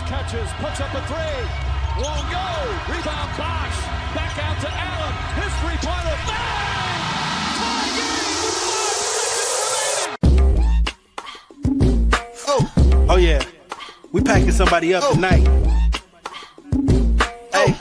catches, puts up a three. Won't go. Rebound Bosh. Back out to Allen. His three-pointer. Bang! Tie game with 5 seconds remaining. Oh yeah. We packing somebody up tonight. Hey.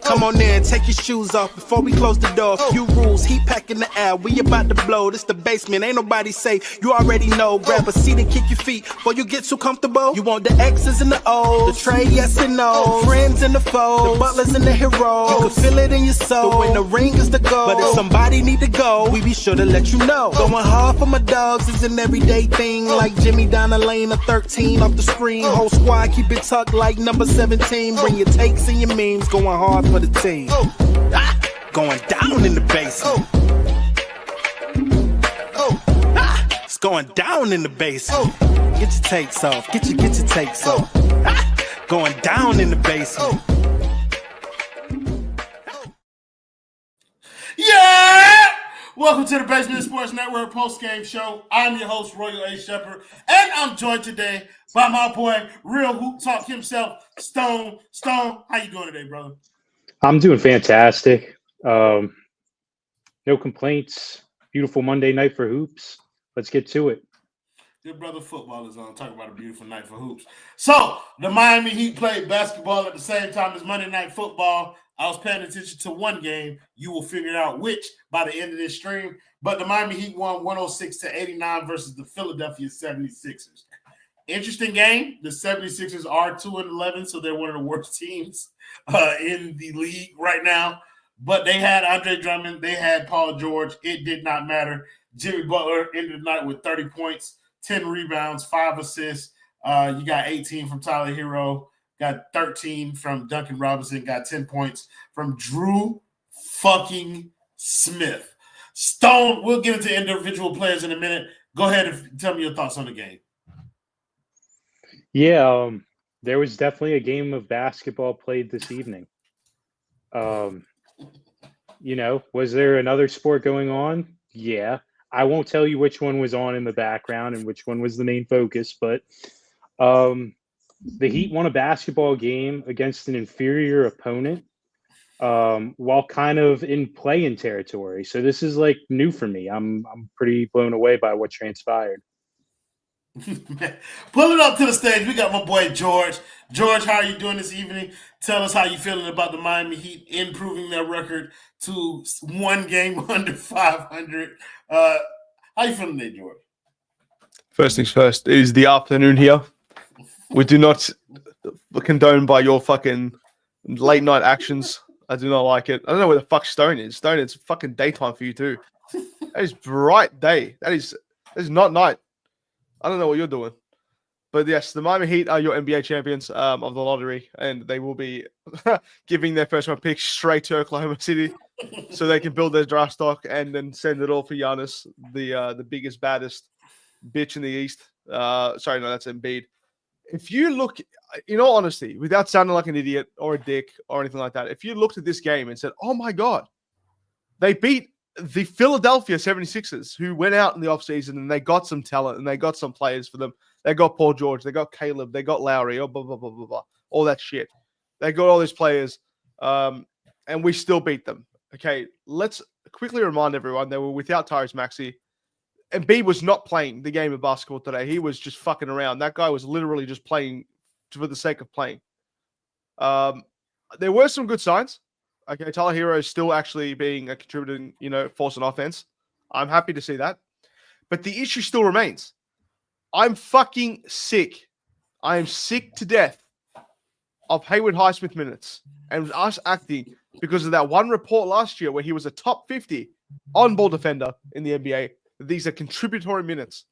Come on in, take your shoes off before we close the door. Few rules, heat packing the air. We about to blow. This the basement, ain't nobody safe. You already know. Grab a seat and kick your feet before you get too comfortable. You want the X's and the O's, the tray, yes and no. Friends and the foes, the butlers and the heroes. You can feel it in your soul. But when the ring is the goal, but if somebody need to go, we be sure to let you know. Going hard for my dogs is an everyday thing. Like Jimmy down the lane of 13 off the screen. Whole squad keep it tucked like number 17. Bring your takes and your memes. Going hard for the team. Going down in the basement. It's going down in the basement. Get your takes off. Get your takes off. Going down in the basement. Yeah! Welcome to the Basement Sports Network post-game show. I'm your host, Royal A. Shepherd, and I'm joined today by my boy, Real Hoop Talk himself, Stone. Stone, how you doing today, brother? I'm doing fantastic. No complaints. Beautiful Monday night for hoops. Let's get to it. Good brother football is on. Talk about a beautiful night for hoops. So, the Miami Heat played basketball at the same time as Monday Night Football. I was paying attention to one game. You will figure out which by the end of this stream. But the Miami Heat won 106-89 versus the Philadelphia 76ers. Interesting game. The 76ers are 2-11, so they're one of the worst teams in the league right now. But they had Andre Drummond. They had Paul George. It did not matter. Jimmy Butler ended the night with 30 points, 10 rebounds, 5 assists. You got 18 from Tyler Herro. Got 13 from Duncan Robinson. Got 10 points from Drew fucking Smith. Stone, we'll get into individual players in a minute. Go ahead and tell me your thoughts on the game. Yeah, there was definitely a game of basketball played this evening. Was there another sport going on? Yeah. I won't tell you which one was on in the background and which one was the main focus, but the Heat won a basketball game against an inferior opponent while kind of in play-in territory. So this is like new for me. I'm pretty blown away by what transpired. Pull it up to the stage. We got my boy George. George, how are you doing this evening? Tell us how you feeling about the Miami Heat improving their record to one game under 500. How you feeling today, George? First things first, it is the afternoon here. We do not condone by your fucking late night actions. I do not like it. I don't know where the fuck Stone is. Stone, it's fucking daytime for you too. That is bright day. That is not night. I don't know what you're doing. But yes, the Miami Heat are your NBA champions of the lottery, and they will be giving their first round pick straight to Oklahoma City so they can build their draft stock and then send it all for Giannis, the biggest, baddest bitch in the East. Sorry, no, that's Embiid. If you look, in all honesty, without sounding like an idiot or a dick or anything like that, if you looked at this game and said, oh my God, they beat the Philadelphia 76ers, who went out in the offseason and they got some talent and they got some players for them. They got Paul George, they got Caleb, they got Lowry, blah, blah, blah, blah, blah, all that shit. They got all these players, and we still beat them. Okay, let's quickly remind everyone they were without Tyrese Maxey. Embiid was not playing the game of basketball today. He was just fucking around. That guy was literally just playing for the sake of playing. There were some good signs. Okay, Tyler Herro is still actually being a contributing, force on offense. I'm happy to see that. But the issue still remains. I'm fucking sick. I am sick to death of Haywood Highsmith minutes and us acting because of that one report last year where he was a top 50 on-ball defender in the NBA. These are contributory minutes.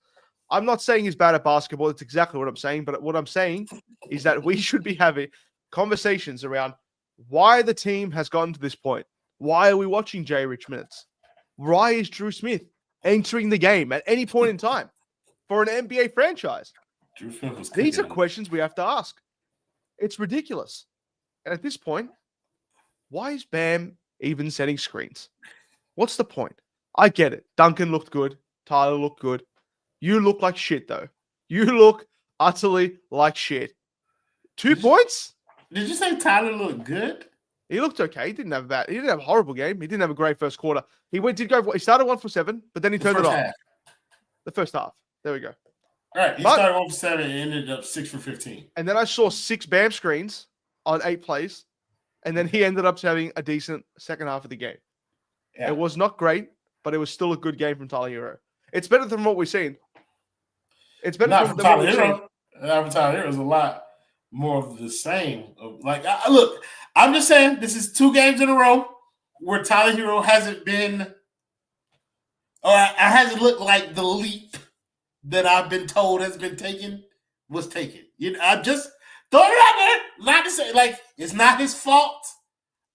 I'm not saying he's bad at basketball. That's exactly what I'm saying. But what I'm saying is that we should be having conversations around why the team has gotten to this point. Why are we watching Jay Rich minutes? Why is Drew Smith entering the game at any point in time for an NBA franchise? These are questions we have to ask. It's ridiculous. And at this point, why is Bam even setting screens? What's the point? I get it. Duncan looked good. Tyler looked good. You look like shit, though. You look utterly like shit. 2 points? Did you say Tyler looked good? He looked okay. He didn't have a horrible game. He didn't have a great first quarter. He started 1 for 7, but then he turned it off. The first half. There we go. All right, he started 1 for 7 and ended up 6 for 15. And then I saw 6 Bam screens on 8 plays, and then he ended up having a decent second half of the game. Yeah. It was not great, but it was still a good game from Tyler Herro. It's better than what we've seen. It's better than what we've seen. Tyler Herro is a lot more of the same. Look, I'm just saying this is 2 games in a row where Tyler Herro hasn't been, or hasn't looked like the leap that I've been told has been taken was taken. I'm just throwing it out there, not to say it's not his fault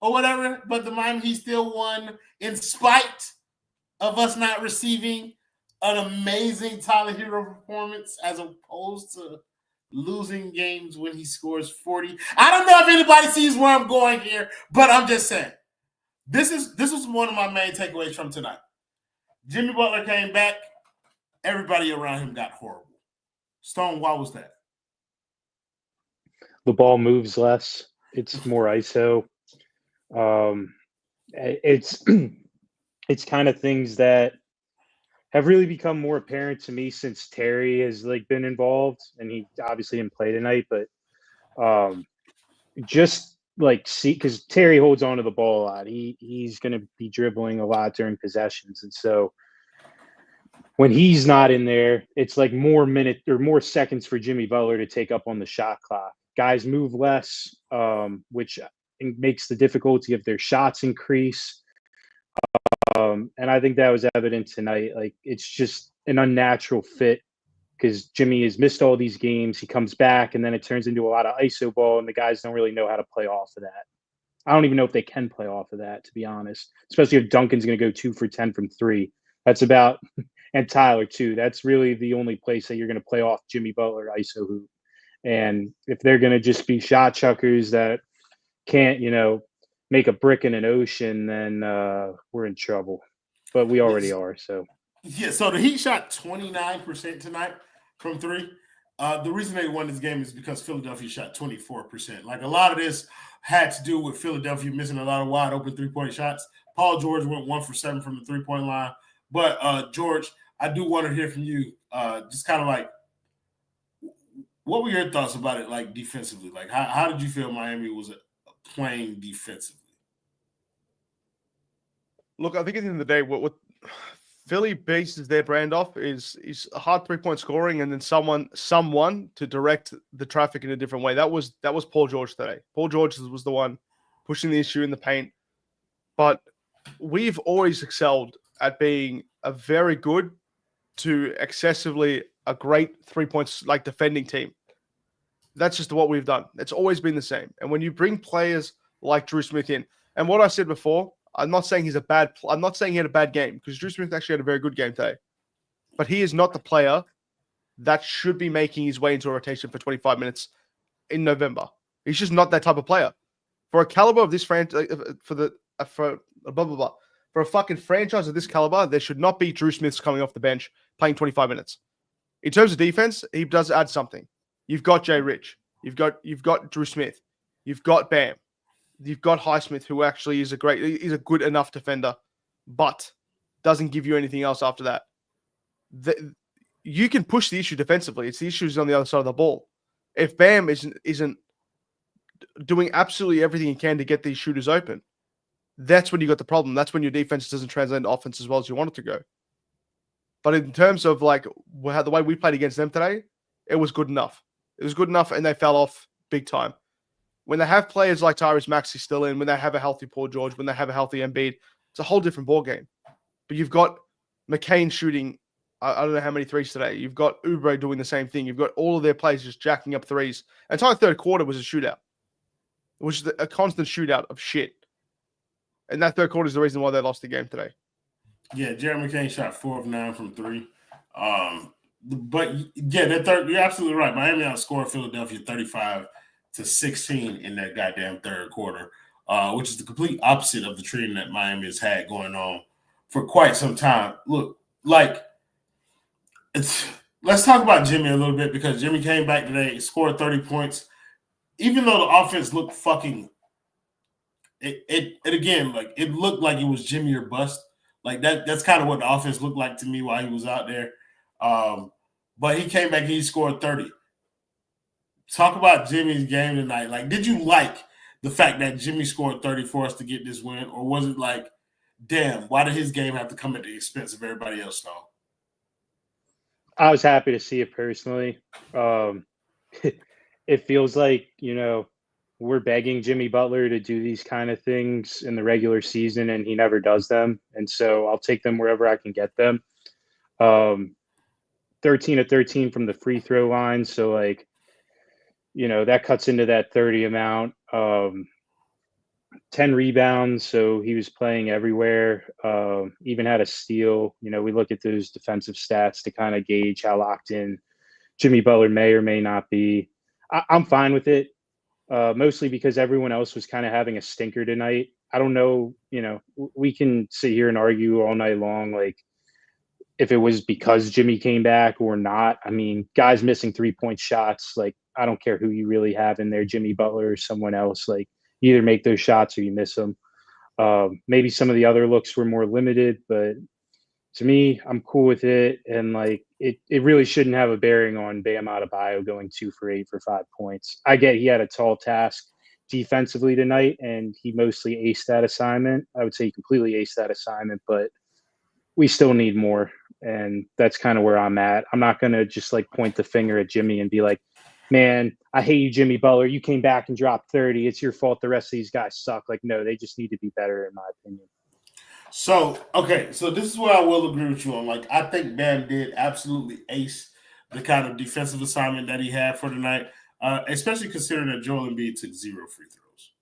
or whatever, but the Miami Heat still won in spite of us not receiving an amazing Tyler Herro performance as opposed to losing games when he scores 40. I don't know if anybody sees where I'm going here, but I'm just saying this was one of my main takeaways from tonight. Jimmy Butler came back. Everybody around him got horrible. Stone, why was that? The ball moves less. It's more ISO. It's kind of things that have really become more apparent to me since Terry has been involved, and he obviously didn't play tonight, but because Terry holds on to the ball a lot. He's going to be dribbling a lot during possessions, and so when he's not in there, it's more minute or more seconds for Jimmy Butler to take up on the shot clock. Guys move less, which makes the difficulty of their shots increase. And I think that was evident tonight. It's just an unnatural fit because Jimmy has missed all these games. He comes back, and then it turns into a lot of ISO ball, and the guys don't really know how to play off of that. I don't even know if they can play off of that, to be honest, especially if Duncan's going to go 2 for 10 from 3. That's about – and Tyler, too. That's really the only place that you're going to play off Jimmy Butler ISO hoop. And if they're going to just be shot chuckers that can't, make a brick in an ocean, then we're in trouble. But we already are. So yeah. So the Heat shot 29% tonight from 3. The reason they won this game is because Philadelphia shot 24%. A lot of this had to do with Philadelphia missing a lot of wide open 3-point shots. Paul George went 1 for 7 from the 3-point line. But George, I do want to hear from you. Just kind of what were your thoughts about it? Defensively, how did you feel Miami was playing defensively? Look, I think at the end of the day, what Philly bases their brand off is a hard 3-point scoring and then someone to direct the traffic in a different way. That was Paul George today. Paul George was the one pushing the issue in the paint. But we've always excelled at being a very good to excessively a great 3-point defending team. That's just what we've done. It's always been the same. And when you bring players like Drew Smith in, and what I said before, I'm not saying I'm not saying he had a bad game because Drew Smith actually had a very good game today. But he is not the player that should be making his way into a rotation for 25 minutes in November. He's just not that type of player. For a caliber of this franchise, for a fucking franchise of this caliber, there should not be Drew Smiths coming off the bench playing 25 minutes. In terms of defense, he does add something. You've got Jay Rich. You've got Drew Smith. You've got Bam. You've got Highsmith, who actually is a good enough defender, but doesn't give you anything else after that. You can push the issue defensively. It's the issues on the other side of the ball. If Bam isn't doing absolutely everything he can to get these shooters open, that's when you got the problem. That's when your defense doesn't translate into offense as well as you want it to go. But in terms of how the way we played against them today, it was good enough. It was good enough, and they fell off big time. When they have players like Tyrese Maxey still in, when they have a healthy Paul George, when they have a healthy Embiid, it's a whole different ballgame. But you've got McCain shooting, I don't know how many threes today. You've got Oubre doing the same thing. You've got all of their players just jacking up threes. The entire third quarter was a shootout. It was a constant shootout of shit. And that third quarter is the reason why they lost the game today. Yeah, Jeremy McCain shot 4 of 9 from 3. But yeah, you're absolutely right. Miami outscored Philadelphia 35-16 in that goddamn third quarter, which is the complete opposite of the trend that Miami has had going on for quite some time. Look, let's talk about Jimmy a little bit because Jimmy came back today, scored 30 points. Even though the offense looked fucking it again, like it looked like it was Jimmy or bust. Like that's kind of what the offense looked like to me while he was out there. But he came back and he scored 30. Talk about Jimmy's game tonight. Like, did you like the fact that Jimmy scored 30 for us to get this win? Or was it like, damn, why did his game have to come at the expense of everybody else, though? I was happy to see it personally. It feels like, we're begging Jimmy Butler to do these kind of things in the regular season, and he never does them. And so I'll take them wherever I can get them. 13 of 13 from the free throw line. So, like, that cuts into that 30 amount. 10 rebounds, so he was playing everywhere. Even had a steal. We look at those defensive stats to kind of gauge how locked in Jimmy Butler may or may not be. I'm fine with it, mostly because everyone else was kind of having a stinker tonight. I don't know, we can sit here and argue all night long, like, if it was because Jimmy came back or not. I mean, guys missing 3-point shots, like, I don't care who you really have in there, Jimmy Butler or someone else. Like, you either make those shots or you miss them. Maybe some of the other looks were more limited, but to me, I'm cool with it. And, like, it really shouldn't have a bearing on Bam Adebayo going 2 for 8 for 5 points. I get he had a tall task defensively tonight, and he mostly aced that assignment. I would say he completely aced that assignment, but we still need more. And that's kind of where I'm at. I'm not going to just like point the finger at Jimmy and be like, man, I hate you, Jimmy Butler. You came back and dropped 30. It's your fault. The rest of these guys suck. Like, no, they just need to be better, in my opinion. So, okay. So this is where I will agree with you on. Like, I think Bam did absolutely ace the kind of defensive assignment that he had for tonight, especially considering that Joel Embiid took 0 free throws.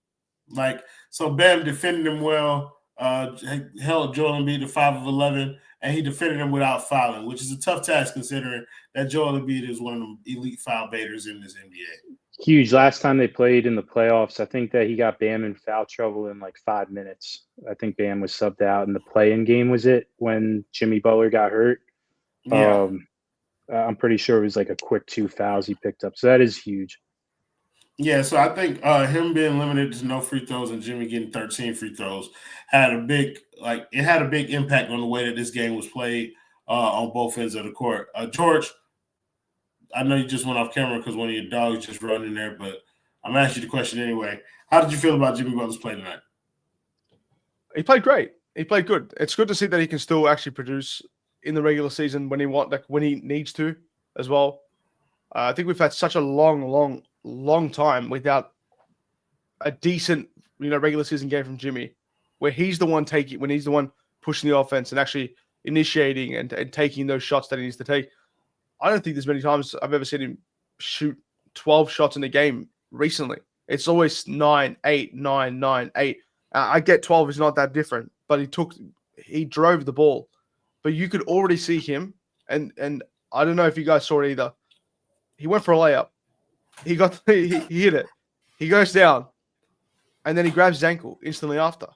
Like, so Bam defended him well, held Joel Embiid to 5 of 11, and he defended him without fouling, which is a tough task considering that Joel Embiid is one of the elite foul baiters in this NBA. Huge. Last time they played in the playoffs, I think that he got Bam in foul trouble in like 5 minutes. I think Bam was subbed out in the play-in game, was it, when Jimmy Butler got hurt? Yeah. I'm pretty sure it was like a quick 2 fouls he picked up. So that is huge. Yeah, so I think him being limited to no free throws and Jimmy getting 13 free throws had a big impact on the way that this game was played on both ends of the court. George, I know you just went off camera because one of your dogs just running there, but I'm asking you the question anyway. How did you feel about Jimmy Butler's play tonight? He played great. He played good. It's good to see that he can still actually produce in the regular season when he needs to as well. I think we've had such a long time without a decent, regular season game from Jimmy, where he's the one pushing the offense and actually initiating and taking those shots that he needs to take. I don't think there's many times I've ever seen him shoot 12 shots in a game recently. It's always 9, 8, 9, 9, 8. I get 12 is not that different, but he drove the ball. But you could already see him, and I don't know if you guys saw it either. He went for a layup. He hit it. He goes down, and then he grabs his ankle instantly after.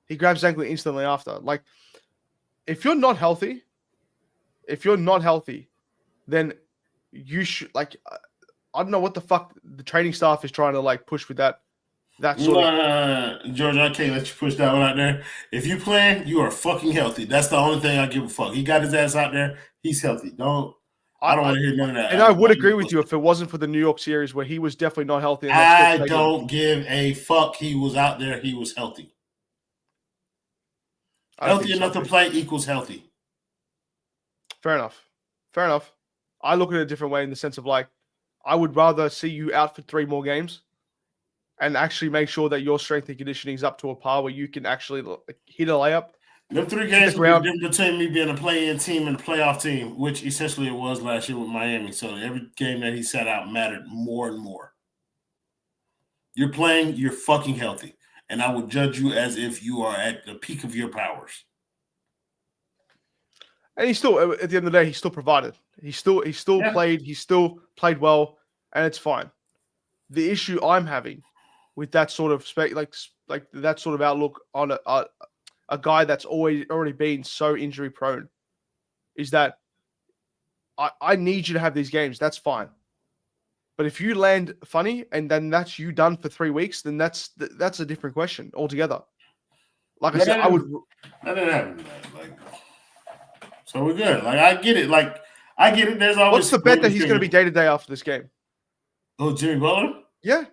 Like, if you're not healthy, then you should, like, I don't know what the fuck the training staff is trying to like push with that sort of. George, I can't let you push that one out there. If you playing, you are fucking healthy. That's the only thing I give a fuck. He got his ass out there. He's healthy. I don't want to hear none of that. And I would agree with you if it wasn't for the New York series where he was definitely not healthy. I don't give a fuck. He was out there. He was healthy. Healthy enough to play equals healthy. Fair enough. I look at it a different way in the sense of, like, I would rather see you out for 3 more games and actually make sure that your strength and conditioning is up to a par where you can actually hit a layup. Them 3 games were different between me being a play-in team and a playoff team, which essentially it was last year with Miami. So every game that he sat out mattered more and more. You're playing, you're fucking healthy. And I would judge you as if you are at the peak of your powers. And he still, at the end of the day, he still provided. He still played. He still played well, and it's fine. The issue I'm having with that sort of like that sort of outlook on a guy that's already been so injury prone is that I need you to have these games. That's fine. But if you land funny and then that's you done for 3 weeks, then that's a different question altogether. Like I said, I would. That didn't happen. Like, so we're good. Like I get it. Like I get it. There's always. What's the bet that he's going to be day to day after this game? Oh, Jimmy Butler. Yeah,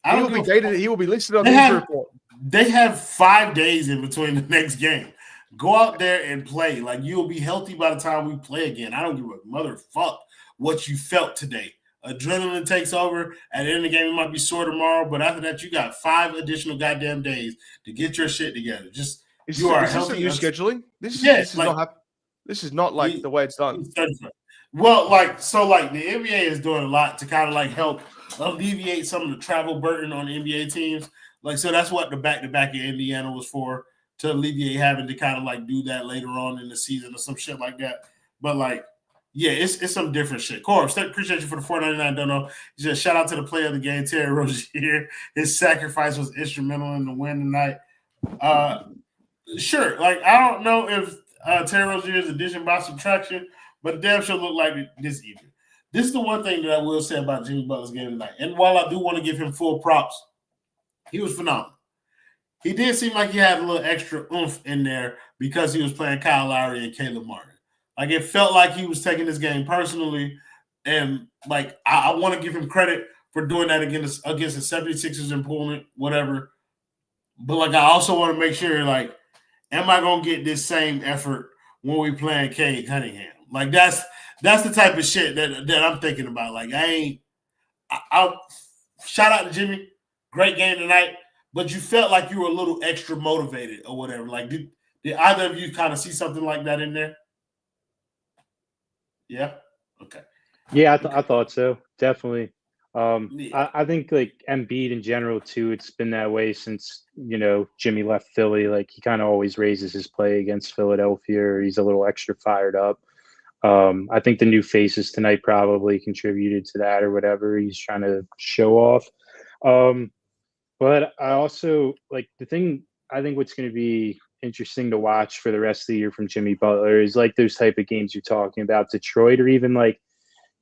he will be dated. He will be listed on the injury report. They have 5 days in between the next game. Go out there and play. Like you'll be healthy by the time we play again. I don't give a motherfuck what you felt today. Adrenaline takes over. At the end of the game, it might be sore tomorrow, but after that, you got 5 additional goddamn days to get your shit together. Just is this new scheduling? This is not like the way it's done. Well, like the NBA is doing a lot to kind of like help alleviate some of the travel burden on NBA teams. Like, so that's what the back-to-back in Indiana was for, to alleviate having to kind of like do that later on in the season or some shit like that. But like, yeah, it's some different shit. Corbs, appreciate you for the $4.99 dono. Just shout out to the player of the game, Terry Rozier. His sacrifice was instrumental in the win tonight. Sure, like I don't know if Terry Rozier is addition by subtraction, but it damn sure looked like it this evening. This is the one thing that I will say about Jimmy Butler's game tonight. And while I do want to give him full props, he was phenomenal. He did seem like he had a little extra oomph in there because he was playing Kyle Lowry and Caleb Martin. Like it felt like he was taking this game personally, and like I want to give him credit for doing that against the 76ers opponent, whatever. But like I also want to make sure, like, am I gonna get this same effort when we playing Cade Cunningham? Like that's the type of shit that I'm thinking about. Like I'll shout out to Jimmy, great game tonight. But you felt like you were a little extra motivated or whatever. Like did either of you kind of see something like that in there? Yeah. Okay. Yeah, I thought so. Definitely. I think like Embiid in general too. It's been that way since Jimmy left Philly. Like he kind of always raises his play against Philadelphia. Or he's a little extra fired up. I think the new faces tonight probably contributed to that or whatever. He's trying to show off. But I also like the thing. I think what's going to be interesting to watch for the rest of the year from Jimmy Butler is like those type of games you're talking about, Detroit, or even like,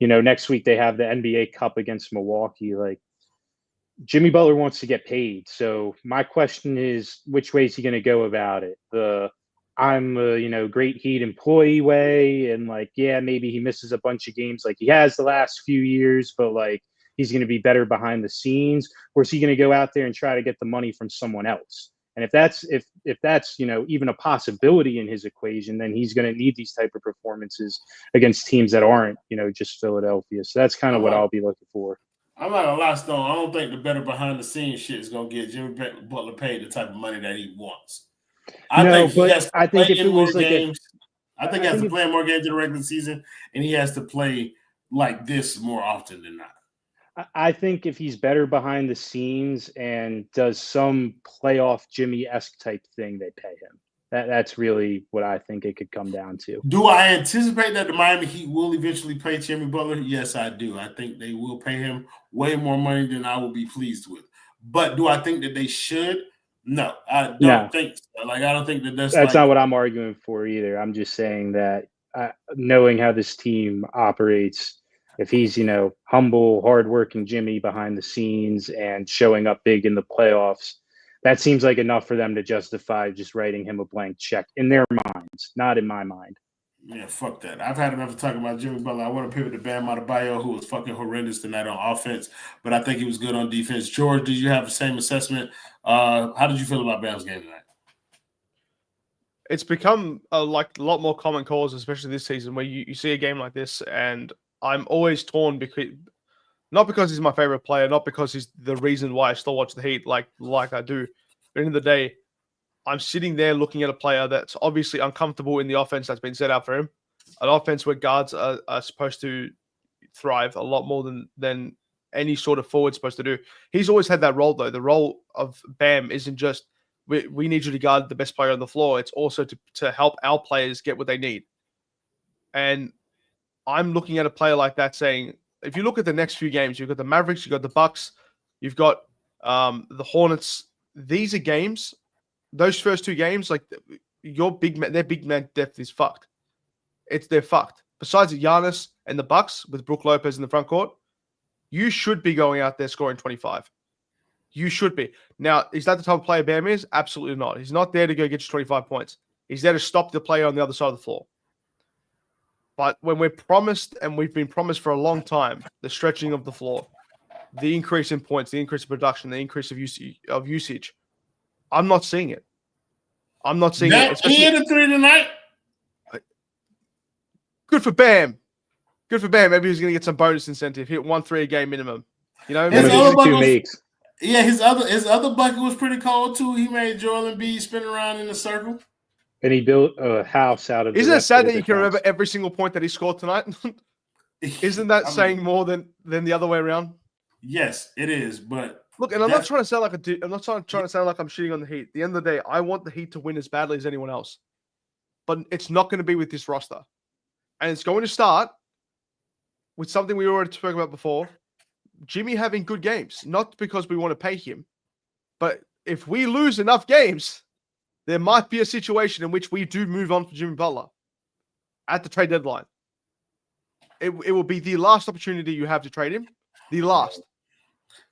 next week they have the NBA Cup against Milwaukee. Like Jimmy Butler wants to get paid. So my question is, which way is he going to go about it? I'm a, great Heat employee way. And like, yeah, maybe he misses a bunch of games like he has the last few years, but like he's going to be better behind the scenes. Or is he going to go out there and try to get the money from someone else? And if that's even a possibility in his equation, then he's going to need these type of performances against teams that aren't just Philadelphia. So that's kind of what I'll be looking for. I'm not gonna lie, Stone. I don't think the better behind the scenes shit is gonna get Jimmy Butler paid the type of money that he wants. I think he has to play more games in the regular season, and he has to play like this more often than not. I think if he's better behind the scenes and does some playoff Jimmy-esque type thing, they pay him. That's really what I think it could come down to. Do I anticipate that the Miami Heat will eventually pay Jimmy Butler? Yes, I do. I think they will pay him way more money than I will be pleased with. But do I think that they should? No, I don't think so. Like, I don't think that's not what I'm arguing for either. I'm just saying that knowing how this team operates, if he's, humble, hardworking Jimmy behind the scenes and showing up big in the playoffs, that seems like enough for them to justify just writing him a blank check in their minds, not in my mind. Yeah, fuck that. I've had enough to talk about Jimmy Butler. I want to pivot to Bam Adebayo, who was fucking horrendous tonight on offense, but I think he was good on defense. George, did you have the same assessment? How did you feel about Bam's game tonight? It's become a lot more common cause, especially this season, where you see a game like this, and I'm always torn not because he's my favorite player, not because he's the reason why I still watch the Heat like I do. But at the end of the day, I'm sitting there looking at a player that's obviously uncomfortable in the offense that's been set out for him. An offense where guards are supposed to thrive a lot more than any sort of forward supposed to do. He's always had that role, though. The role of Bam isn't just we need you to guard the best player on the floor. It's also to help our players get what they need. And I'm looking at a player like that saying, if you look at the next few games, you've got the Mavericks, you've got the Bucks, you've got the Hornets. These are games, those first two games, like their big man depth is fucked. They're fucked. besides Giannis and the Bucks with Brook Lopez in the front court, you should be going out there scoring 25. You should be. Now, is that the type of player Bam is? Absolutely not. He's not there to go get you 25 points. He's there to stop the player on the other side of the floor. But when we're promised, and we've been promised for a long time, the stretching of the floor, the increase in points, the increase in production, the increase of usage, I'm not seeing it. I'm not seeing it. He hit a 3 tonight. Good for Bam. Good for Bam. Maybe he's going to get some bonus incentive. Hit 1 3 a game minimum. You know, his other bucket was pretty cold too. He made Joel Embiid spin around in a circle. And he built a house out of. Isn't it sad that you can remember every single point that he scored tonight? Isn't that saying more than the other way around? Yes, it is. But look, and I'm not trying to sound like I'm not trying to sound like I'm shitting on the Heat. At the end of the day, I want the Heat to win as badly as anyone else, but it's not going to be with this roster, and it's going to start with something we already spoke about before: Jimmy having good games. Not because we want to pay him, but if we lose enough games, there might be a situation in which we do move on for Jimmy Butler at the trade deadline. It will be the last opportunity you have to trade him. The last.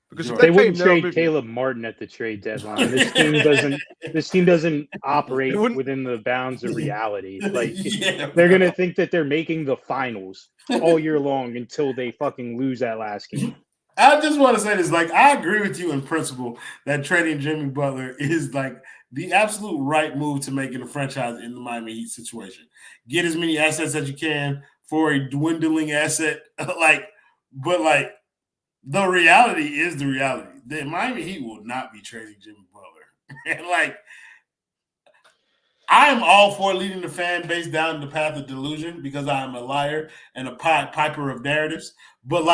Because if they wouldn't trade Caleb Martin at the trade deadline. This team doesn't operate within the bounds of reality. Like they're gonna think that they're making the finals all year long until they fucking lose that last game. I just want to say this. Like, I agree with you in principle that trading Jimmy Butler is like the absolute right move to make in a franchise in the Miami Heat situation. Get as many assets as you can for a dwindling asset. But the reality is the reality. The Miami Heat will not be trading Jimmy Butler. And I'm all for leading the fan base down the path of delusion because I'm a liar and a piper of narratives. But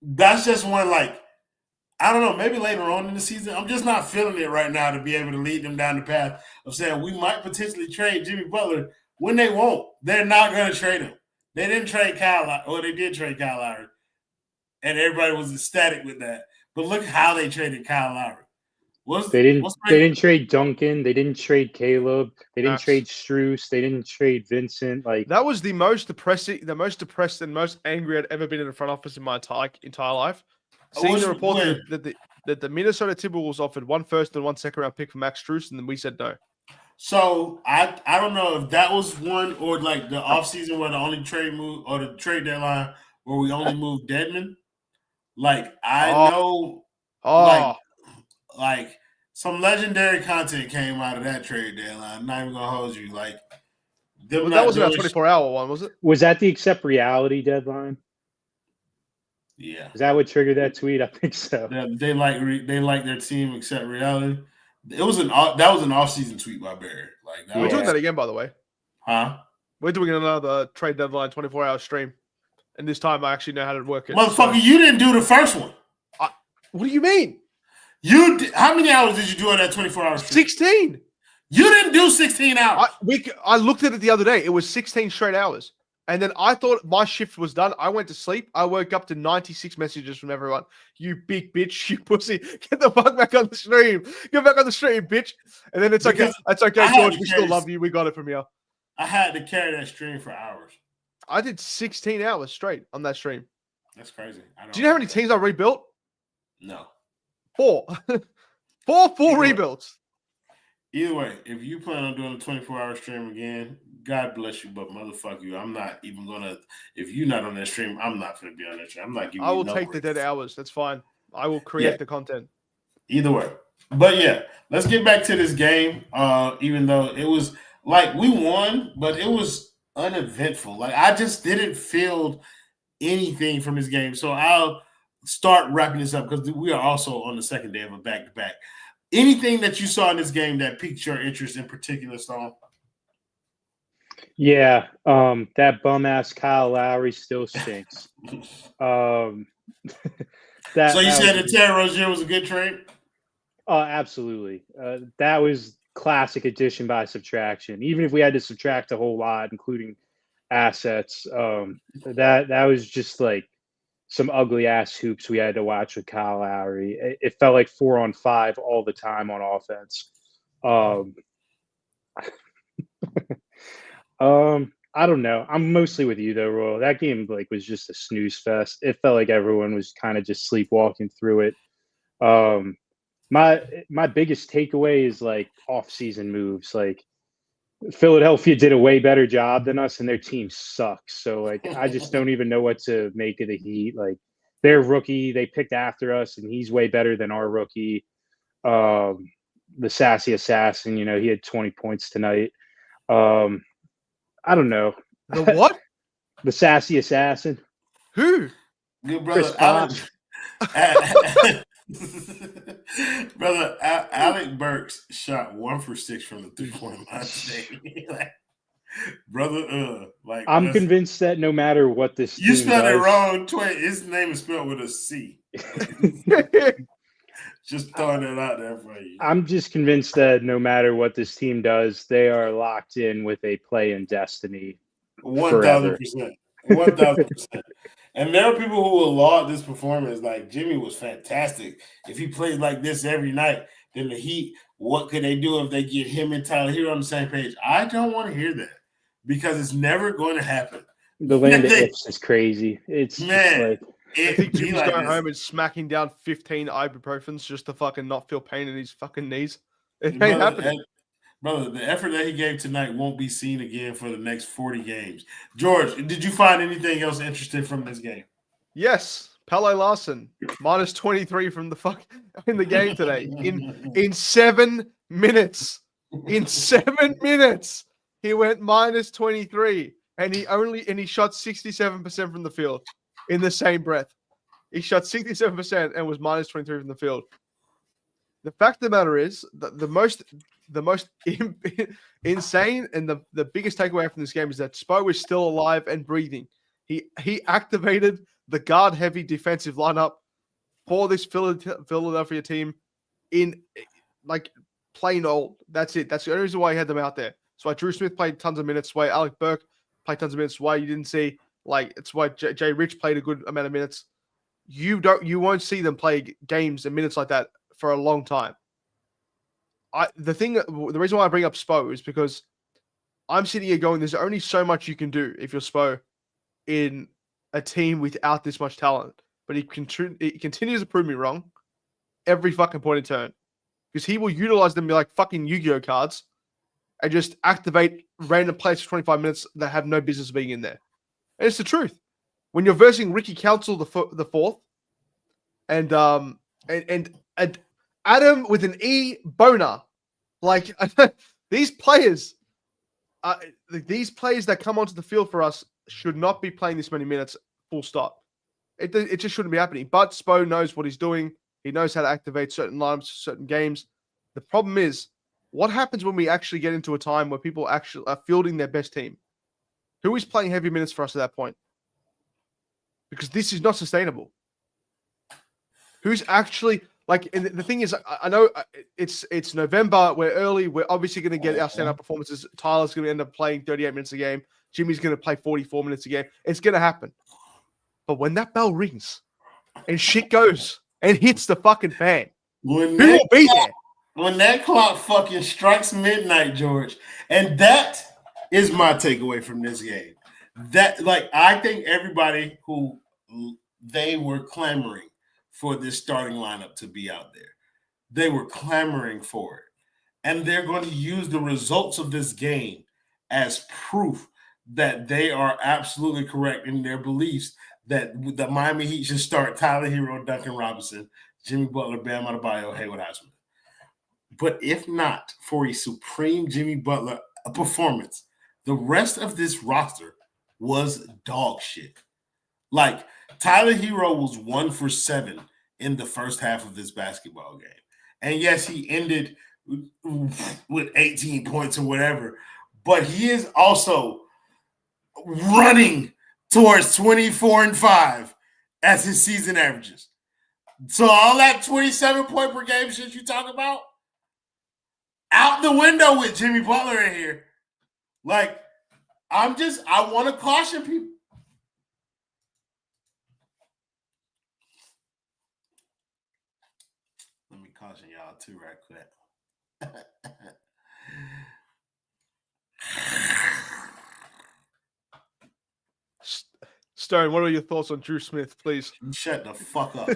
that's just one, I don't know, maybe later on in the season. I'm just not feeling it right now to be able to lead them down the path of saying we might potentially trade Jimmy Butler when they won't. They're not going to trade him. They didn't trade Kyle, or they did trade Kyle Lowry. And everybody was ecstatic with that. But look how they traded Kyle Lowry. They didn't trade Duncan. They didn't trade Caleb. They didn't trade Strus. They didn't trade Vincent. That was the most depressing, the most depressed, and most angry I'd ever been in the front office in my entire life. Seeing the report that the Minnesota Timberwolves offered 1 first and 1 second round pick for Max Strus, and then we said no. So I don't know if that was one or the offseason where the only trade move or the trade deadline where we only moved Dedmon. Some legendary content came out of that trade deadline. I'm not even gonna hold you. That wasn't a 24-hour one, was it? Was that the accept reality deadline? Yeah. Is that what triggered that tweet? I think so. They like their team accept reality. That was an off-season tweet by Barry. We're doing that again, by the way. Huh? We're doing another trade deadline 24-hour stream. And this time I actually know how to work it. Motherfucker, you didn't do the first one. What do you mean? How many hours did you do on that 24-hour stream? 16. You didn't do 16 hours. I looked at it the other day. It was 16 straight hours. And then I thought my shift was done. I went to sleep. I woke up to 96 messages from everyone. You big bitch, you pussy. Get the fuck back on the stream. Get back on the stream, bitch. And then it's okay. It's okay, George. We still love you. We got it from you. I had to carry that stream for hours. I did 16 hours straight on that stream. That's crazy. Do you know how many teams I rebuilt? No. 4. 4 rebuilds. Either way, if you plan on doing a 24-hour stream again, God bless you, but motherfuck you. I'm not even gonna. If you're not on that stream, I'm not gonna be on that stream. I'm not giving. I will take the dead hours. That's fine. I will create the content. Either way, but yeah, let's get back to this game. Even though it was we won, but it was uneventful. I just didn't feel anything from this game. So I'll start wrapping this up because we are also on the second day of a back-to-back. Anything that you saw in this game that piqued your interest in particular, Stone? Yeah, that bum-ass Kyle Lowry still stinks. So you said that Terry Rozier was a good trade? Absolutely. That was classic addition by subtraction. Even if we had to subtract a whole lot, including assets, that was just some ugly ass hoops we had to watch with Kyle Lowry. It felt like 4-on-5 all the time on offense. I don't know. I'm mostly with you though, Royal. That game was just a snooze fest. It felt like everyone was kind of just sleepwalking through it. Um, my biggest takeaway is off-season moves. Philadelphia did a way better job than us, and their team sucks. So I just don't even know what to make of the Heat. Their rookie, they picked after us, and he's way better than our rookie. The sassy assassin, he had 20 points tonight. I don't know. The what? The sassy assassin. Who? Good Chris brother Bosh. Brother Alec Burks shot 1 for 6 from the 3-point line today. Brother, I'm convinced that no matter what this you team spelled it does, wrong. His name is spelled with a C. Just throwing that out there for you. I'm just convinced that no matter what this team does, they are locked in with a play-in destiny. 1,000%. 1,000%. And there are people who will laud this performance. Like, Jimmy was fantastic. If he played like this every night, then the Heat, what could they do if they get him and Tyler Herro on the same page? I don't want to hear that because it's never going to happen. The land of ifs is crazy. It's Man, I think Jimmy's going home and smacking down 15 ibuprofens just to fucking not feel pain in his fucking knees. It ain't happening. Brother, the effort that he gave tonight won't be seen again for the next 40 games. George, did you find anything else interesting from this game? Yes. Pele Larson, minus 23 from in the game today. In 7 minutes. In 7 minutes, he went minus 23. And he shot 67% from the field in the same breath. He shot 67% and was minus 23 from the field. The fact of the matter is that the most insane and the biggest takeaway from this game is that Spo is still alive and breathing. He activated the guard-heavy defensive lineup for this Philadelphia team in plain old. That's it. That's the only reason why he had them out there. That's why Drew Smith played tons of minutes. That's why Alec Burke played tons of minutes. That's why you didn't see it's why Jay Rich played a good amount of minutes. You won't see them play games and minutes like that for a long time. The reason why I bring up Spo is because I'm sitting here going, there's only so much you can do if you're Spo in a team without this much talent. But he continues to prove me wrong every fucking point in turn. Because he will utilize them like fucking Yu-Gi-Oh cards and just activate random players for 25 minutes that have no business being in there. And it's the truth. When you're versing Ricky Council the fourth, and Adam with an E Boner, these players that come onto the field for us should not be playing this many minutes. Full stop. It just shouldn't be happening. But Spo knows what he's doing. He knows how to activate certain lineups, certain games. The problem is, what happens when we actually get into a time where people actually are fielding their best team? Who is playing heavy minutes for us at that point? Because this is not sustainable. Who's actually and the thing is, I know it's November. We're early. We're obviously going to get our stand-up performances. Tyler's going to end up playing 38 minutes a game. Jimmy's going to play 44 minutes a game. It's going to happen. But when that bell rings and shit goes and hits the fucking fan, who will be there? When that clock fucking strikes midnight, George, and that is my takeaway from this game. That I think everybody who they were clamoring for this starting lineup to be out there. They were clamoring for it. And they're going to use the results of this game as proof that they are absolutely correct in their beliefs that the Miami Heat should start Tyler Herro, Duncan Robinson, Jimmy Butler, Bam Adebayo, Haywood Highsmith. But if not for a supreme Jimmy Butler performance, the rest of this roster was dog shit. Tyler Herro was 1 for 7 in the first half of this basketball game. And yes, he ended with 18 points or whatever, but he is also running towards 24-5 as his season averages. So all that 27-point per game shit you talk about, out the window with Jimmy Butler in here. I want to caution people. Let me caution y'all too right quick. Stone, what are your thoughts on Drew Smith, please? Shut the fuck up.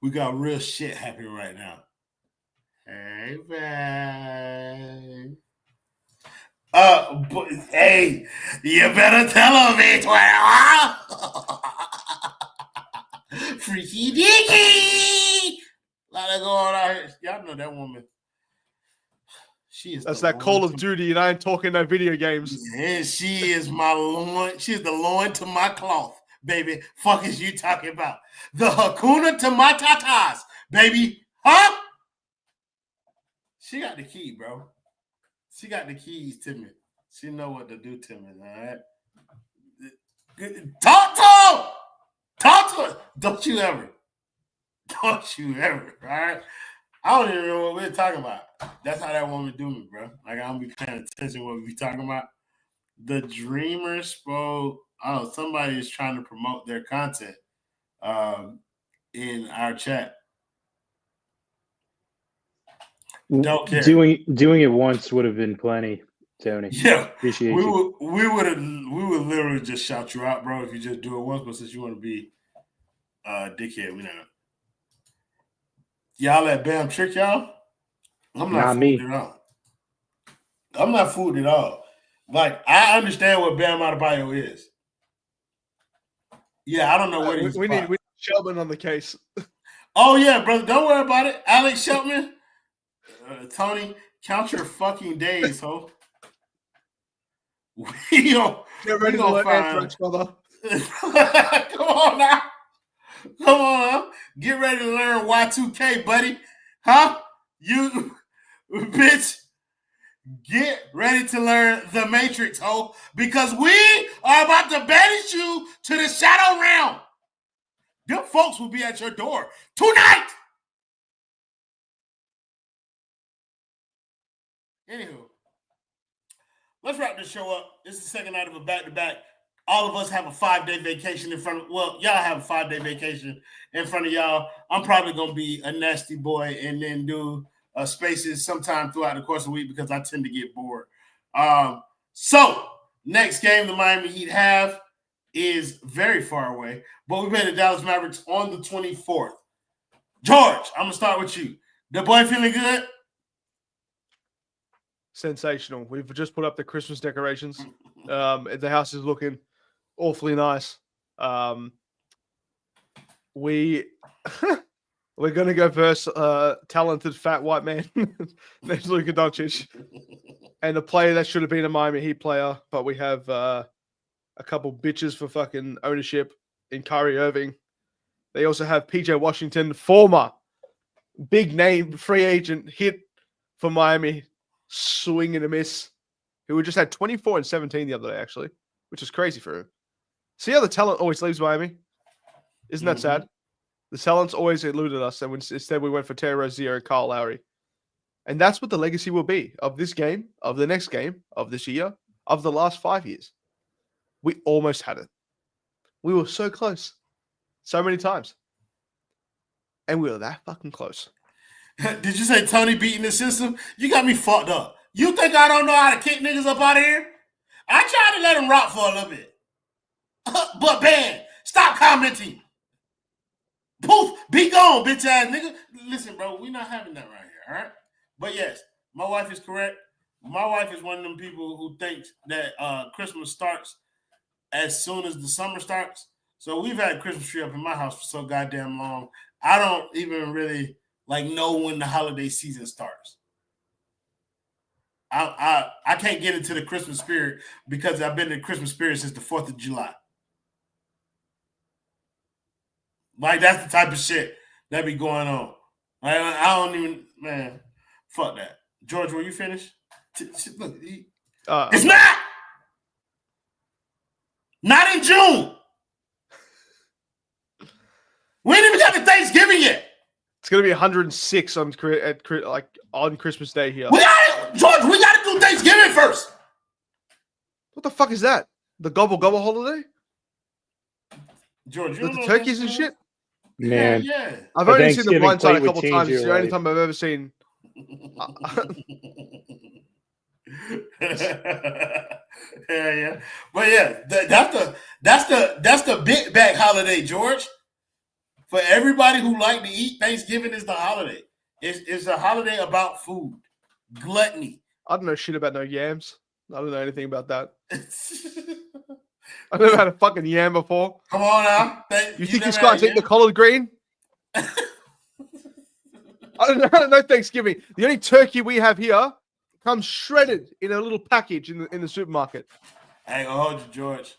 we got real shit happening right now. Hey, man. Hey, you better tell him it's Freaky Dicky. Lot of going on here. Y'all know that woman. That's that Call of Duty, and I ain't talking no video games. And she is my loin. She's the loin to my cloth, baby. Fuck is you talking about? The Hakuna to my tatas, baby. Huh? She got the key, bro. She got the keys to me. She know what to do to me, all right? Talk to her. Talk to her. Don't you ever, all right? I don't even know what we're talking about. That's how that woman do me, bro. Like, I don't be paying attention to what we be talking about. The Dreamer spoke. Oh, somebody is trying to promote their content in our chat. Don't care. Doing it once would have been plenty, Tony. Yeah. Appreciate you. We would literally just shout you out, bro, if you just do it once, but since you want to be a dickhead, we know. Y'all let Bam trick y'all? I'm not fooled at all. I'm not fooled at all. Like, I understand what Bam Adebayo is. Yeah, I don't know what he's we need Shelton on the case. Oh, yeah, brother. Don't worry about it. Alex Shelton. Tony, count your fucking days, ho. Get ready to let Anthrax, brother. Come on now. Come on, get ready to learn Y2K, buddy. Huh? You, bitch, get ready to learn the Matrix, ho, because we are about to banish you to the Shadow Realm. Them folks will be at your door tonight. Anywho, let's wrap this show up. This is the second night of a back-to-back. All of us have a 5-day vacation in front of, well, y'all have a 5-day vacation in front of y'all. I'm probably going to be a nasty boy and then do spaces sometime throughout the course of the week because I tend to get bored. So, next game the Miami Heat have is very far away, but we play the Dallas Mavericks on the 24th. George, I'm going to start with you. The boy feeling good? Sensational. We've just put up the Christmas decorations. The house is looking awfully nice. We're gonna go versus talented fat white man named Luka Doncic, and a player that should have been a Miami Heat player, but we have a couple bitches for fucking ownership in Kyrie Irving. They also have PJ Washington, former big name free agent hit for Miami, swing and a miss, who just had 24 and 17 the other day, actually, which is crazy for him. See how the talent always leaves Miami? Isn't that sad? The talent's always eluded us, and instead we went for Terry Rozier and Kyle Lowry. And that's what the legacy will be of this game, of the next game, of this year, of the last 5 years. We almost had it. We were so close. So many times. And we were that fucking close. Did you say Tony beating the system? You got me fucked up. You think I don't know how to kick niggas up out of here? I tried to let him rock for a little bit. But Ben, stop commenting. Poof, be gone, bitch ass nigga. Listen, bro, we not having that right here, all right? But yes, my wife is correct. My wife is one of them people who thinks that Christmas starts as soon as the summer starts. So we've had a Christmas tree up in my house for so goddamn long. I don't even really know when the holiday season starts. I can't get into the Christmas spirit because I've been in the Christmas spirit since the 4th of July. That's the type of shit that be going on. I don't even, man, fuck that. George, were you finished? Look, it's not! Not in June! We ain't even got to Thanksgiving yet! It's going to be 106 on Christmas Day here. George, we got to do Thanksgiving first! What the fuck is that? The gobble holiday? George, the turkeys and shit? Man, yeah. I've only seen The Blind Side a couple times. It's the only time I've ever seen. Yeah. But yeah, that's the big back holiday, George. For everybody who like to eat, Thanksgiving is the holiday. It's a holiday about food, gluttony. I don't know shit about no yams. I don't know anything about that. I've never had a fucking yam before. Come on now. You think this guy's eating the collard green? I don't know Thanksgiving. The only turkey we have here comes shredded in a little package in the supermarket. I ain't gonna hold you, George.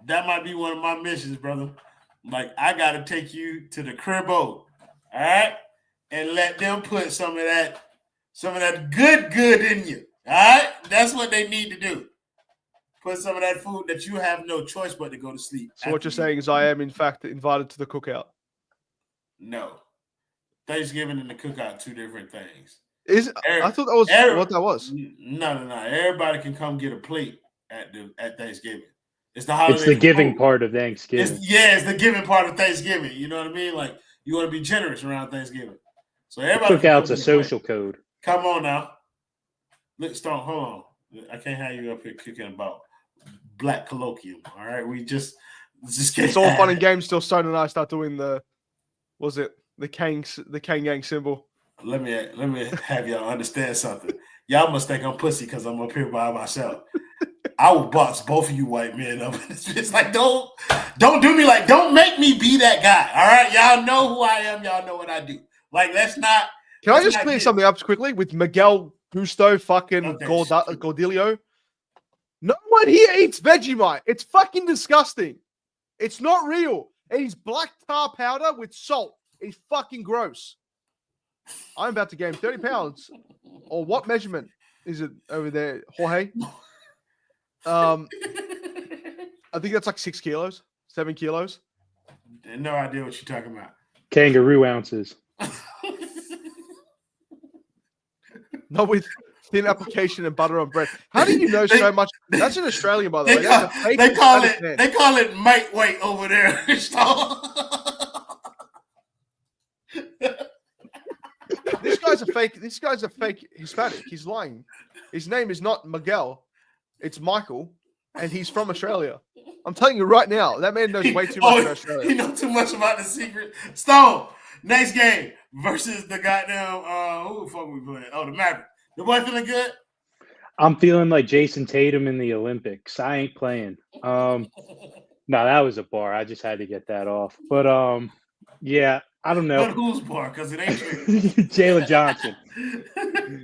That might be one of my missions, brother. Like, I gotta take you to the cribbo, all right? And let them put some of that good in you. All right? That's what they need to do. Put some of that food that you have no choice but to go to sleep. So what you're saying is I am, in fact, invited to the cookout. No. Thanksgiving and the cookout, two different things. I thought that was what that was. No. Everybody can come get a plate at Thanksgiving. It's the holiday. It's the giving part of Thanksgiving. It's the giving part of Thanksgiving. You know what I mean? Like, you want to be generous around Thanksgiving. So everybody. Cookout's a social code. Come on now. Look, Stone, hold on. I can't have you up here kicking about black colloquium. All right, we just get. It's all fun and games till Stone and I start doing the Kang Gang symbol. Let me have y'all understand something. Y'all must think I'm pussy because I'm up here by myself. I will box both of you white men up. It's like, don't do me like, don't make me be that guy. All right, y'all know who I am. Y'all know what I do. Like, let's not. Can I just clear something up quickly with Miguel Gusto fucking Gordillo? No one here eats Vegemite. It's fucking disgusting. It's not real. It is black tar powder with salt. It's fucking gross. I'm about to gain 30 pounds. Or what measurement is it over there, Jorge? I think that's like 6 kilos, 7 kilos. No idea what you're talking about. Kangaroo ounces. Not with thin application and butter on bread. How do you know so much? That's an Australian, by the way. They call it mate weight over there. This guy's a fake Hispanic. He's lying. His name is not Miguel. It's Michael, and he's from Australia. I'm telling you right now, that man knows way too much about Australia. He knows too much about the secret. Stone, next game versus the goddamn who the fuck we playing? Oh, the Mavericks. The boy feeling good? I'm feeling like Jason Tatum in the Olympics. I ain't playing. No, that was a bar. I just had to get that off. But yeah, I don't know. But whose bar? Because it ain't Jalen Johnson.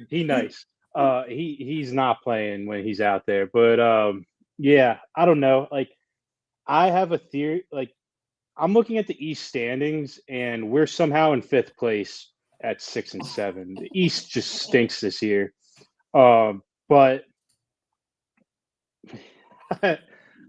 He nice. He's not playing when he's out there. But yeah, I don't know. Like, I have a theory. Like, I'm looking at the East standings, and we're somehow in 5th place at 6 and 7. The East just stinks this year. But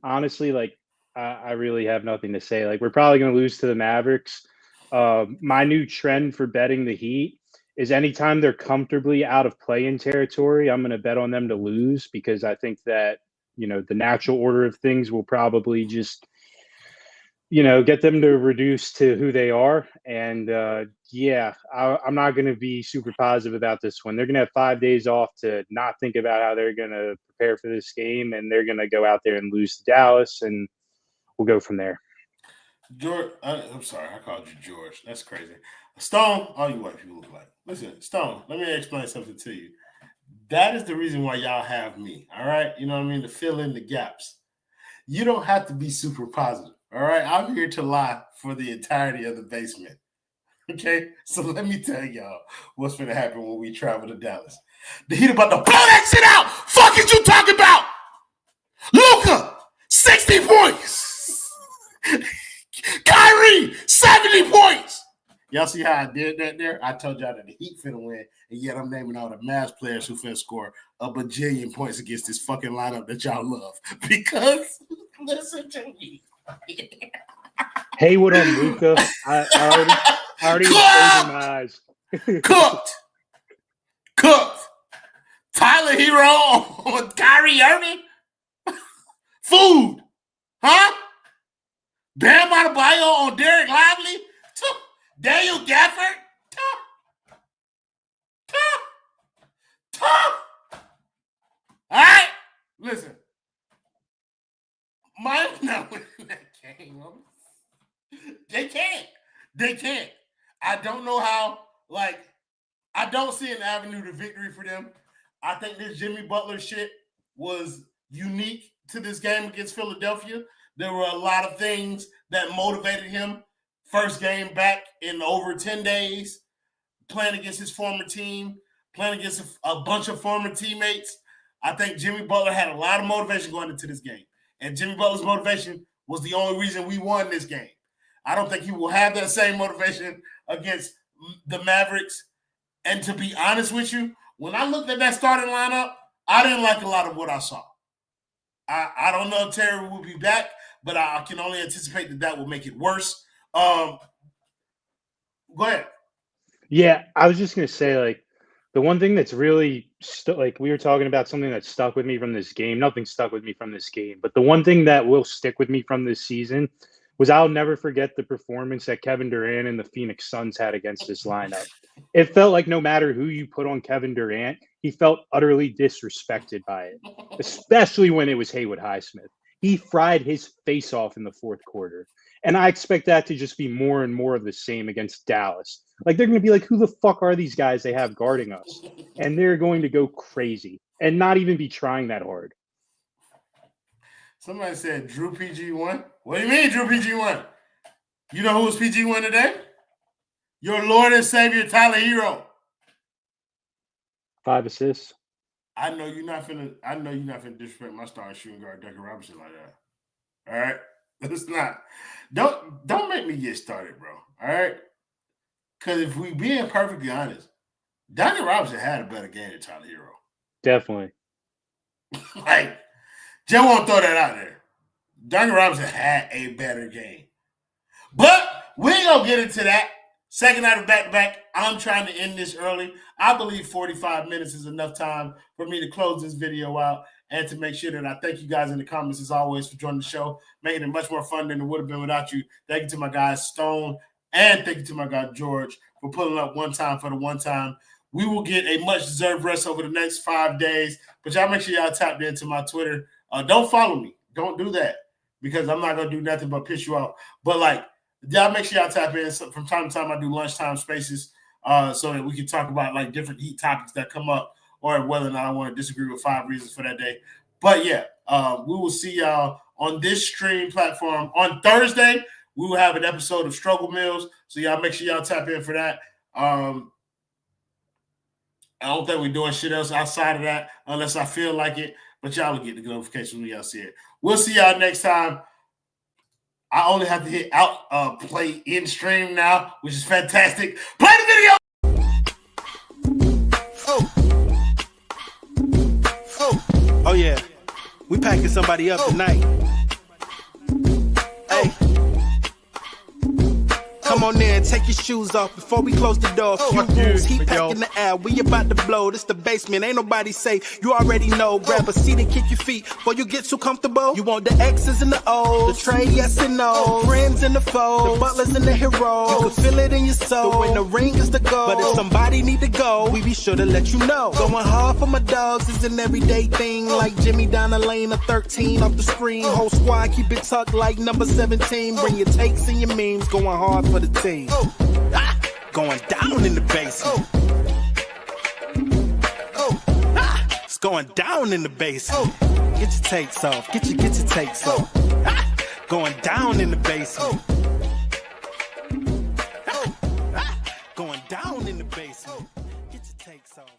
honestly, like, I really have nothing to say. Like, we're probably going to lose to the Mavericks. My new trend for betting the Heat is anytime they're comfortably out of play-in territory, I'm going to bet on them to lose, because I think that, the natural order of things will probably just, get them to reduce to who they are. And yeah, I'm not going to be super positive about this one. They're going to have 5 days off to not think about how they're going to prepare for this game, and they're going to go out there and lose to Dallas, and we'll go from there. George, I'm sorry, I called you George. That's crazy. Stone, all you white people look like. Listen, Stone, let me explain something to you. That is the reason why y'all have me, all right? You know what I mean? To fill in the gaps. You don't have to be super positive, all right? I'm here to lie for the entirety of the basement, okay? So let me tell y'all what's going to happen when we travel to Dallas. The Heat about to blow that shit out. Fuck is you talking about? Luka, 60 points. Kyrie, 70 points. Y'all see how I did that there? I told y'all that the Heat finna win, and yet I'm naming all the Mavs players who finna score a bajillion points against this fucking lineup that y'all love. Because, listen to me. Hayward on Luka. I already was closing my eyes. Cooked. Tyler Herro on Kyrie Irving. Food. Huh? Bam Adebayo on Derek Lively. Daniel Gafford. Miami not winning that game. They can't. I don't know how. Like, I don't see an avenue to victory for them. I think this Jimmy Butler shit was unique to this game against Philadelphia. There were a lot of things that motivated him. First game back in over 10 days, playing against his former team, playing against a bunch of former teammates. I think Jimmy Butler had a lot of motivation going into this game. And Jimmy Butler's motivation was the only reason we won this game. I don't think he will have that same motivation against the Mavericks. And to be honest with you, when I looked at that starting lineup, I didn't like a lot of what I saw. I don't know if Terry will be back, but I can only anticipate that will make it worse. Go ahead. Yeah, I was just going to say, like, the one thing that's really, like, we were talking about something that stuck with me from this game. Nothing stuck with me from this game. But the one thing that will stick with me from this season was I'll never forget the performance that Kevin Durant and the Phoenix Suns had against this lineup. It felt like no matter who you put on Kevin Durant, he felt utterly disrespected by it, especially when it was Haywood Highsmith. He fried his face off in the fourth quarter. And I expect that to just be more and more of the same against Dallas. Like, they're going to be like, who the fuck are these guys they have guarding us? And they're going to go crazy and not even be trying that hard. Somebody said Drew PG1. What do you mean, Drew PG1? You know who was PG1 today? Your Lord and Savior, Tyler Herro. 5 assists. I know you're not finna disrespect my starting shooting guard, Duncan Robinson, like that. All right? It's not. Don't make me get started, bro. All right? Because if we being perfectly honest, Duncan Robinson had a better game than Tyler Herro. Definitely. Like, just won't throw that out there. Duncan Robinson had a better game. But we ain't going to get into that. Second night of back-to-back, I'm trying to end this early. I believe 45 minutes is enough time for me to close this video out and to make sure that I thank you guys in the comments, as always, for joining the show, making it much more fun than it would have been without you. Thank you to my guy Stone, and thank you to my guy George for pulling up one time for the one time. We will get a much-deserved rest over the next 5 days, but y'all make sure y'all tapped into my Twitter. Don't follow me. Don't do that because I'm not going to do nothing but piss you off. But, like, y'all make sure y'all tap in. So from time to time, I do lunchtime spaces so that we can talk about, like, different heat topics that come up or whether or not I want to disagree with 5 reasons for that day. But, yeah, we will see y'all on this stream platform. On Thursday, we will have an episode of Struggle Mills, so y'all make sure y'all tap in for that. I don't think we're doing shit else outside of that unless I feel like it, but y'all will get the notification when y'all see it. We'll see y'all next time. I only have to hit out play in stream now, which is fantastic. Play the video. Oh yeah, we packing somebody up tonight. Hey, come on in, take your shoes off before we close the door. Few rules, heat pack in the air, we about to blow. This the basement, ain't nobody safe. You already know. Grab a seat and kick your feet before you get too comfortable. You want the X's and the O's, the trade, yes and no, friends and the foes, the butlers and the heroes. You can feel it in your soul. But when the ring is the goal, but if somebody need to go, we be sure to let you know. Going hard for my dogs is an everyday thing, like Jimmy down the lane of 13 off the screen. Whole squad keep it tucked like number 17. Bring your takes and your memes. Going hard for the team. Going down in the basement. It's going down in the basement. Get your takes off. Get your takes off. Going down in the basement. Going down in the basement. Get your takes off.